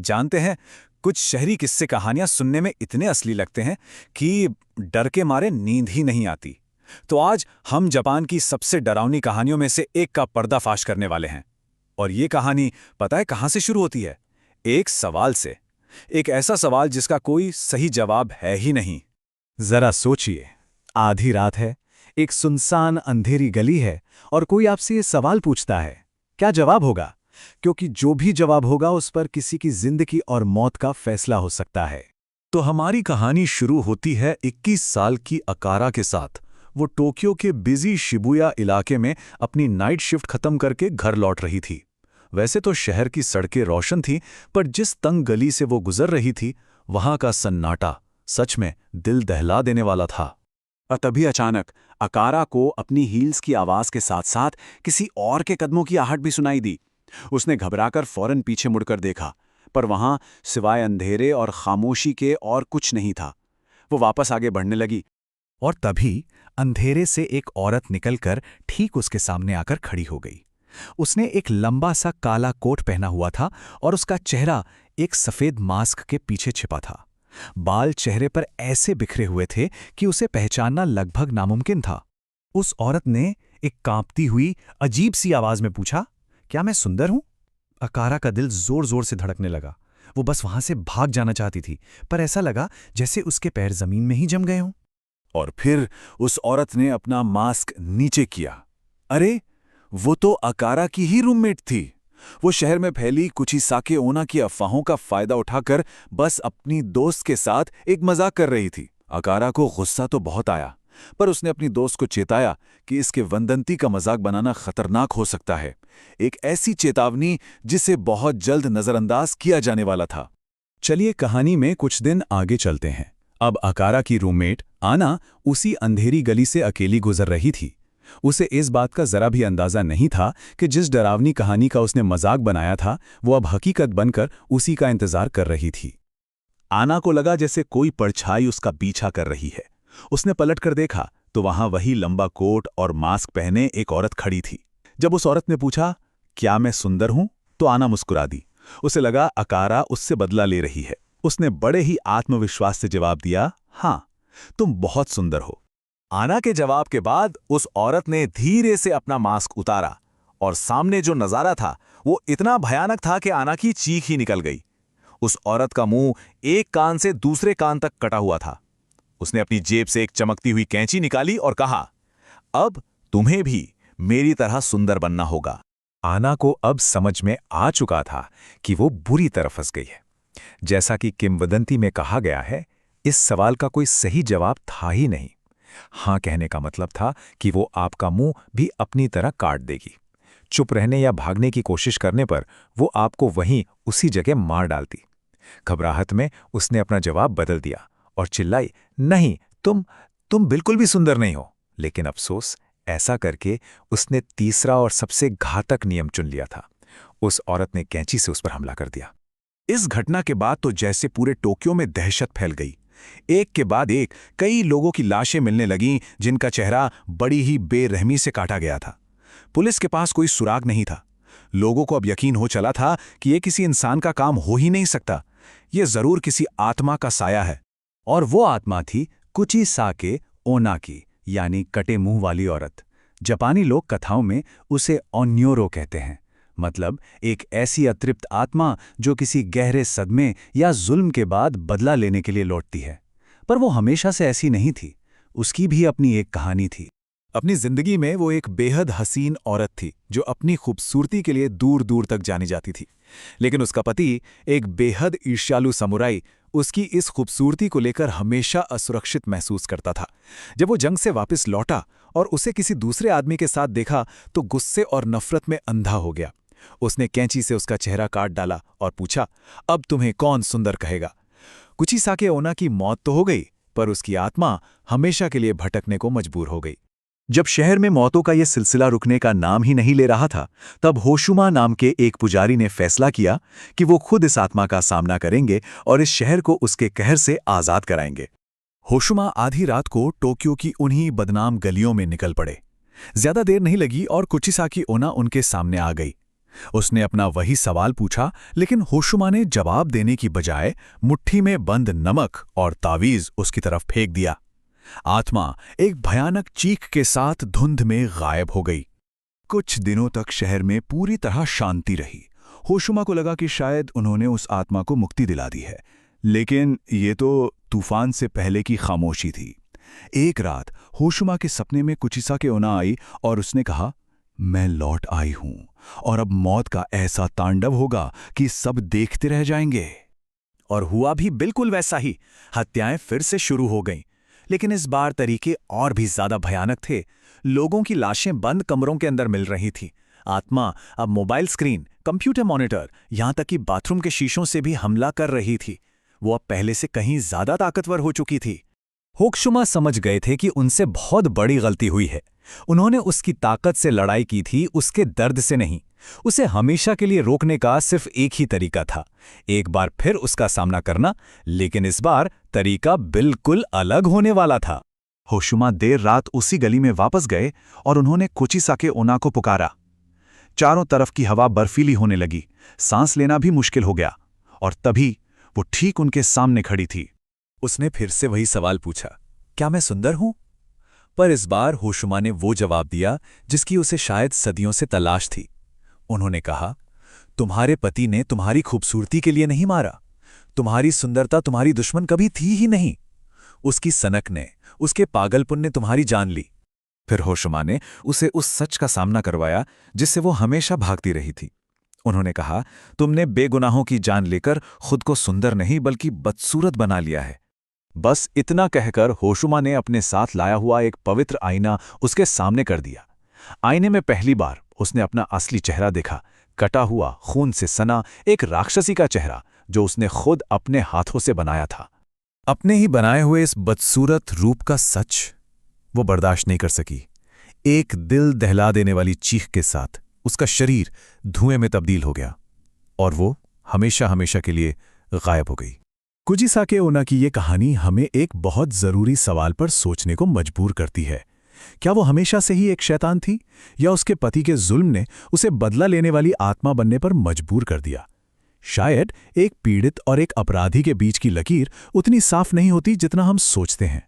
जानते हैं, कुछ शहरी किस्से कहानियां सुनने में इतने असली लगते हैं कि डर के मारे नींद ही नहीं आती। तो आज हम जापान की सबसे डरावनी कहानियों में से एक का पर्दाफाश करने वाले हैं। और ये कहानी पता है कहां से शुरू होती है? एक सवाल से। एक ऐसा सवाल जिसका कोई सही जवाब है ही नहीं। जरा सोचिए, आधी रात है, एक सुनसान अंधेरी गली है और कोई आपसे ये सवाल पूछता है, क्या जवाब होगा? क्योंकि जो भी जवाब होगा उस पर किसी की जिंदगी और मौत का फैसला हो सकता है। तो हमारी कहानी शुरू होती है 21 साल की अकारा के साथ। वो टोक्यो के बिजी शिबुया इलाके में अपनी नाइट शिफ्ट खत्म करके घर लौट रही थी। वैसे तो शहर की सड़कें रोशन थीं, पर जिस तंग गली से वो गुजर रही थी, वहां का सन्नाटा सच में दिल दहला देने वाला था। और तभी अचानक अकारा को अपनी हील्स की आवाज के साथ साथ किसी और के कदमों की आहट भी सुनाई दी। उसने घबराकर फौरन पीछे मुड़कर देखा, पर वहां सिवाय अंधेरे और खामोशी के और कुछ नहीं था। वो वापस आगे बढ़ने लगी और तभी अंधेरे से एक औरत निकलकर ठीक उसके सामने आकर खड़ी हो गई। उसने एक लंबा सा काला कोट पहना हुआ था और उसका चेहरा एक सफेद मास्क के पीछे छिपा था। बाल चेहरे पर ऐसे बिखरे हुए थे कि उसे पहचानना लगभग नामुमकिन था। उस औरत ने एक कांपती हुई अजीब सी आवाज में पूछा, क्या मैं सुंदर हूं? अकारा का दिल जोर जोर से धड़कने लगा। वो बस वहां से भाग जाना चाहती थी, पर ऐसा लगा जैसे उसके पैर जमीन में ही जम गए हों। और फिर उस औरत ने अपना मास्क नीचे किया। अरे, वो तो अकारा की ही रूममेट थी। वो शहर में फैली कुचिसाके ओना की अफवाहों का फायदा उठाकर बस अपनी दोस्त के साथ एक मजाक कर रही थी। अकारा को गुस्सा तो बहुत आया, पर उसने अपनी दोस्त को चेताया कि इसके वंदंती का मजाक बनाना खतरनाक हो सकता है। एक ऐसी चेतावनी जिसे बहुत जल्द नजरअंदाज किया जाने वाला था। चलिए कहानी में कुछ दिन आगे चलते हैं। अब अकारा की रूममेट आना उसी अंधेरी गली से अकेली गुजर रही थी। उसे इस बात का जरा भी अंदाजा नहीं था कि जिस डरावनी कहानी का उसने मजाक बनाया था, वो अब हकीकत बनकर उसी का इंतजार कर रही थी। आना को लगा जैसे कोई परछाई उसका पीछा कर रही है। उसने पलटकर देखा तो वहां वही लंबा कोट और मास्क पहने एक औरत खड़ी थी। जब उस औरत ने पूछा, क्या मैं सुंदर हूं? तो आना मुस्कुरा दी। उसे लगा अकारा उससे बदला ले रही है। उसने बड़े ही आत्मविश्वास से जवाब दिया, हाँ, तुम बहुत सुंदर हो। आना के जवाब के बाद उस औरत ने धीरे से अपना मास्क उतारा और सामने जो नजारा था वो इतना भयानक था कि आना की चीख ही निकल गई। उस औरत का मुंह एक कान से दूसरे कान तक कटा हुआ था। उसने अपनी जेब से एक चमकती हुई कैंची निकाली और कहा, अब तुम्हें भी मेरी तरह सुंदर बनना होगा। आना को अब समझ में आ चुका था कि वो बुरी तरह फंस गई है। जैसा कि किंवदंती में कहा गया है, इस सवाल का कोई सही जवाब था ही नहीं। हाँ कहने का मतलब था कि वो आपका मुंह भी अपनी तरह काट देगी। चुप रहने या भागने की कोशिश करने पर वो आपको वहीं उसी जगह मार डालती। घबराहट में उसने अपना जवाब बदल दिया और चिल्लाई, नहीं, तुम बिल्कुल भी सुंदर नहीं हो। लेकिन अफसोस, ऐसा करके उसने तीसरा और सबसे घातक नियम चुन लिया था। उस औरत ने कैंची से उस पर हमला कर दिया। इस घटना के बाद तो जैसे पूरे टोक्यो में दहशत फैल गई। एक के बाद एक कई लोगों की लाशें मिलने लगीं जिनका चेहरा बड़ी ही बेरहमी से काटा गया था। पुलिस के पास कोई सुराग नहीं था। लोगों को अब यकीन हो चला था कि यह किसी इंसान का काम हो ही नहीं सकता। यह जरूर किसी आत्मा का साया है। और वो आत्मा थी कुचिसाके ओना की, यानी कटे मुंह वाली औरत। जापानी लोक कथाओं में उसे ओन्योरो कहते हैं, मतलब एक ऐसी अतृप्त आत्मा जो किसी गहरे सदमे या जुल्म के बाद बदला लेने के लिए लौटती है। पर वो हमेशा से ऐसी नहीं थी। उसकी भी अपनी एक कहानी थी। अपनी जिंदगी में वो एक बेहद हसीन औरत थी जो अपनी खूबसूरती के लिए दूर दूर तक जानी जाती थी। लेकिन उसका पति, एक बेहद ईर्ष्यालु समुराई, उसकी इस खूबसूरती को लेकर हमेशा असुरक्षित महसूस करता था। जब वो जंग से वापस लौटा और उसे किसी दूसरे आदमी के साथ देखा तो गुस्से और नफरत में अंधा हो गया। उसने कैंची से उसका चेहरा काट डाला और पूछा, अब तुम्हें कौन सुंदर कहेगा? कुचिसाके ओना की मौत तो हो गई, पर उसकी आत्मा हमेशा के लिए भटकने को मजबूर हो गई। जब शहर में मौतों का यह सिलसिला रुकने का नाम ही नहीं ले रहा था, तब होशुमा नाम के एक पुजारी ने फैसला किया कि वो खुद इस आत्मा का सामना करेंगे और इस शहर को उसके कहर से आजाद कराएंगे। होशुमा आधी रात को टोक्यो की उन्हीं बदनाम गलियों में निकल पड़े। ज्यादा देर नहीं लगी और कुचिसाकी ओना उनके सामने आ गई। उसने अपना वही सवाल पूछा, लेकिन होशुमा ने जवाब देने की बजाय मुट्ठी में बंद नमक और तावीज उसकी तरफ फेंक दिया। आत्मा एक भयानक चीख के साथ धुंध में गायब हो गई। कुछ दिनों तक शहर में पूरी तरह शांति रही। होशुमा को लगा कि शायद उन्होंने उस आत्मा को मुक्ति दिला दी है, लेकिन ये तो तूफान से पहले की खामोशी थी। एक रात होशुमा के सपने में कुचिसा के ओना आई और उसने कहा, मैं लौट आई हूं और अब मौत का ऐसा तांडव होगा कि सब देखते रह जाएंगे। और हुआ भी बिल्कुल वैसा ही। हत्याएं फिर से शुरू हो गईं, लेकिन इस बार तरीके और भी ज्यादा भयानक थे। लोगों की लाशें बंद कमरों के अंदर मिल रही थी। आत्मा अब मोबाइल स्क्रीन, कंप्यूटर मॉनिटर, यहां तक कि बाथरूम के शीशों से भी हमला कर रही थी। वो अब पहले से कहीं ज्यादा ताकतवर हो चुकी थी। होशुमा समझ गए थे कि उनसे बहुत बड़ी गलती हुई है। उन्होंने उसकी ताकत से लड़ाई की थी, उसके दर्द से नहीं। उसे हमेशा के लिए रोकने का सिर्फ एक ही तरीका था, एक बार फिर उसका सामना करना, लेकिन इस बार तरीका बिल्कुल अलग होने वाला था। होशुमा देर रात उसी गली में वापस गए और उन्होंने कुचिसा के ओना को पुकारा। चारों तरफ की हवा बर्फीली होने लगी, सांस लेना भी मुश्किल हो गया। और तभी वो ठीक उनके सामने खड़ी थी। उसने फिर से वही सवाल पूछा, क्या मैं सुंदर हूं? पर इस बार होशुमा ने वो जवाब दिया जिसकी उसे शायद सदियों से तलाश थी। उन्होंने कहा, तुम्हारे पति ने तुम्हारी खूबसूरती के लिए नहीं मारा। तुम्हारी सुंदरता तुम्हारी दुश्मन कभी थी ही नहीं। उसकी सनक ने, उसके पागलपन ने तुम्हारी जान ली। फिर होशुमा ने उसे उस सच का सामना करवाया जिससे वो हमेशा भागती रही थी। उन्होंने कहा, तुमने बेगुनाहों की जान लेकर खुद को सुंदर नहीं बल्कि बदसूरत बना लिया है। बस इतना कहकर होशुमा ने अपने साथ लाया हुआ एक पवित्र आईना उसके सामने कर दिया। आईने में पहली बार उसने अपना असली चेहरा देखा, कटा हुआ, खून से सना एक राक्षसी का चेहरा जो उसने खुद अपने हाथों से बनाया था। अपने ही बनाए हुए इस बदसूरत रूप का सच वो बर्दाश्त नहीं कर सकी। एक दिल दहला देने वाली चीख के साथ उसका शरीर धुएं में तब्दील हो गया और वो हमेशा हमेशा के लिए गायब हो गई। कुचिसा के ओना की ये कहानी हमें एक बहुत जरूरी सवाल पर सोचने को मजबूर करती है। क्या वो हमेशा से ही एक शैतान थी, या उसके पति के जुल्म ने उसे बदला लेने वाली आत्मा बनने पर मजबूर कर दिया? शायद एक पीड़ित और एक अपराधी के बीच की लकीर उतनी साफ नहीं होती जितना हम सोचते हैं।